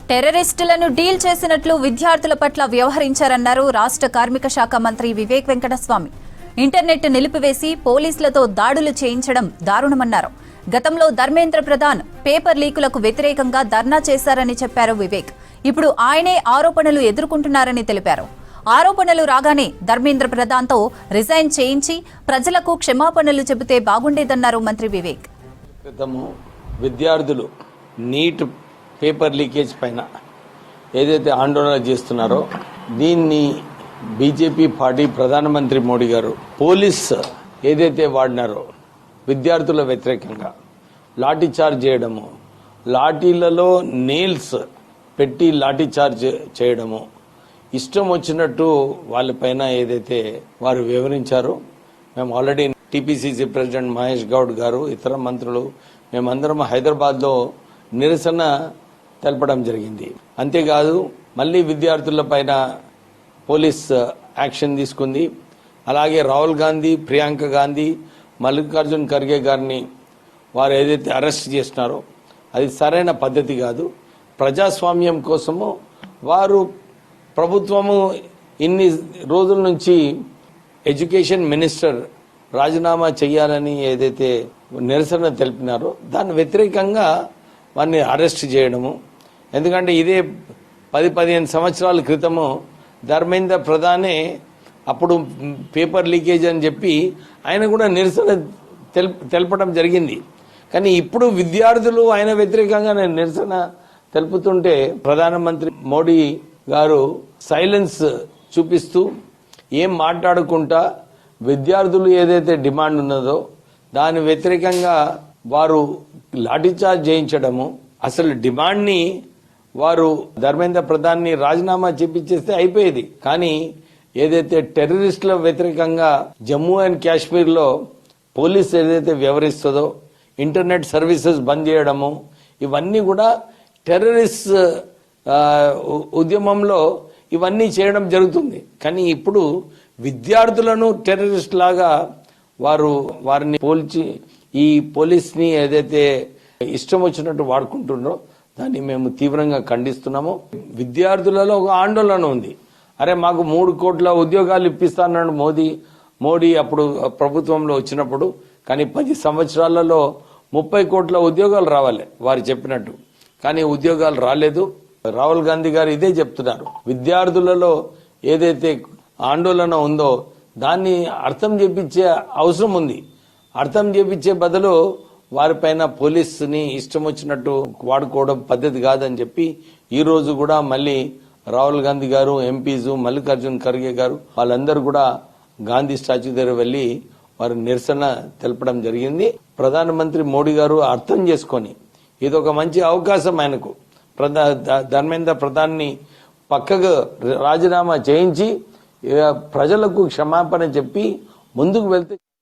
టెర్రరిస్టులను deal చేసినట్లు విద్యార్థుల పట్ల వ్యవహరించారన్నారు రాష్ట్ర కార్మిక శాఖ మంత్రి వివేక్ వెంకటస్వామి. ఇంటర్నెట్ నిలిపివేసి పోలీసులతో దాడులు చేయించడం దారుణమన్నారు. గతంలో ధర్మేంద్ర ప్రధాన్ పేపర్ లీకులకు వ్యతిరేకంగా ధర్నా చేశారని చెప్పారు వివేక్. ఇప్పుడు ఆయనే ఆరోపణలు ఎదుర్కొంటున్నారని తెలిపారు. ఆరోపణలు రాగానే ధర్మేంద్ర ప్రధాన్తో రిజైన్ చేయించి ప్రజలకు క్షమాపణలు చెబితే బాగుండేదన్నారు మంత్రి వివేక్. విద్యార్థులు నీట్ పేపర్ లీకేజ్ పైన ఏదైతే ఆందోళన చేస్తున్నారో దీన్ని బీజేపీ పార్టీ ప్రధానమంత్రి మోడీ గారు పోలీస్ ఏదైతే వాడినారో విద్యార్థుల వ్యతిరేకంగా లాఠీ చార్జ్ చేయడము, లాఠీలలో నెయిల్స్ పెట్టి లాఠీ చార్జ్ చేయడము, ఇష్టం వచ్చినట్టు వాళ్ళపైన ఏదైతే వారు వివరించారో మేము already TPCC president Mahesh Goud గారు, ఇతర మంత్రులు మేమందరం హైదరాబాద్లో నిరసన తెలపడం జరిగింది. అంతేకాదు మళ్ళీ విద్యార్థుల పైన పోలీస్ యాక్షన్ తీసుకుంది. అలాగే రాహుల్ గాంధీ, ప్రియాంక గాంధీ, మల్లికార్జున్ ఖర్గే గారిని వారు ఏదైతే అరెస్ట్ చేస్తున్నారో అది సరైన పద్ధతి కాదు. ప్రజాస్వామ్యం కోసము వారు ప్రభుత్వము ఇన్ని రోజుల నుంచి ఎడ్యుకేషన్ మినిస్టర్ రాజీనామా చేయాలని ఏదైతే నిరసన తెలిపినారో దాని వ్యతిరేకంగా వారిని అరెస్ట్ చేయడము. ఎందుకంటే ఇదే 10-15 సంవత్సరాల క్రితము ధర్మేంద్ర ప్రధానే అప్పుడు పేపర్ లీకేజ్ అని చెప్పి ఆయన కూడా నిరసన తెలపడం జరిగింది. కానీ ఇప్పుడు విద్యార్థులు ఆయన వ్యతిరేకంగా నిరసన తెలుపుతుంటే ప్రధానమంత్రి మోడీ గారు సైలెన్స్ చూపిస్తూ ఏం మాట్లాడకుండా విద్యార్థులు ఏదైతే డిమాండ్ ఉన్నదో దాని వ్యతిరేకంగా వారు లాఠీచార్జ్ చేయించడము, అసలు డిమాండ్ ని వారు ధర్మేంద్ర ప్రధాన్ ని రాజీనామా చేపించేస్తే అయిపోయేది. కానీ ఏదైతే టెర్రరిస్టుల వ్యతిరేకంగా జమ్మూ అండ్ కాశ్మీర్ లో పోలీస్ ఏదైతే వ్యవహరిస్తుందో ఇంటర్నెట్ సర్వీసెస్ బంద్ చేయడము, ఇవన్నీ కూడా టెర్రరిస్ట్ ఉద్యమంలో ఇవన్నీ చేయడం జరుగుతుంది. కానీ ఇప్పుడు విద్యార్థులను టెర్రరిస్ట్ లాగా వారిని పోల్చి ఈ పోలీస్ ని ఏదైతే ఇష్టం వచ్చినట్టు వాడుకుంటున్నారో దాన్ని మేము తీవ్రంగా ఖండిస్తున్నాము. విద్యార్థులలో ఒక ఆందోళన ఉంది. అరే మాకు 3 కోట్ల ఉద్యోగాలు ఇప్పిస్తానన్నాడు మోడీ అప్పుడు ప్రభుత్వంలో వచ్చినప్పుడు. కానీ 10 సంవత్సరాలలో 30 కోట్ల ఉద్యోగాలు రావాలి వారు చెప్పినట్టు. కానీ ఉద్యోగాలు రాలేదు. రాహుల్ గాంధీ గారు ఇదే చెప్తున్నారు. విద్యార్థులలో ఏదైతే ఆందోళన ఉందో దాన్ని అర్థం చేపించే అవసరం ఉంది. అర్థం చేపించే బదులు వారిపైన పోలీసుని ఇష్టం వచ్చినట్టు వాడుకోవడం పద్ధతి కాదని చెప్పి ఈ రోజు కూడా మళ్ళీ రాహుల్ గాంధీ గారు, ఎంపీస్, మల్లికార్జున్ ఖర్గే గారు వాళ్ళందరూ కూడా గాంధీ స్టాచ్యూ దగ్గర వెళ్లి వారి నిరసన తెలపడం జరిగింది. ప్రధానమంత్రి మోడీ గారు అర్థం చేసుకొని ఇది ఒక మంచి అవకాశం ఆయనకు ధర్మేంద్ర ప్రధాన్ ని పక్కకు రాజీనామా చేయించి ప్రజలకు క్షమాపణ చెప్పి ముందుకు వెళ్తే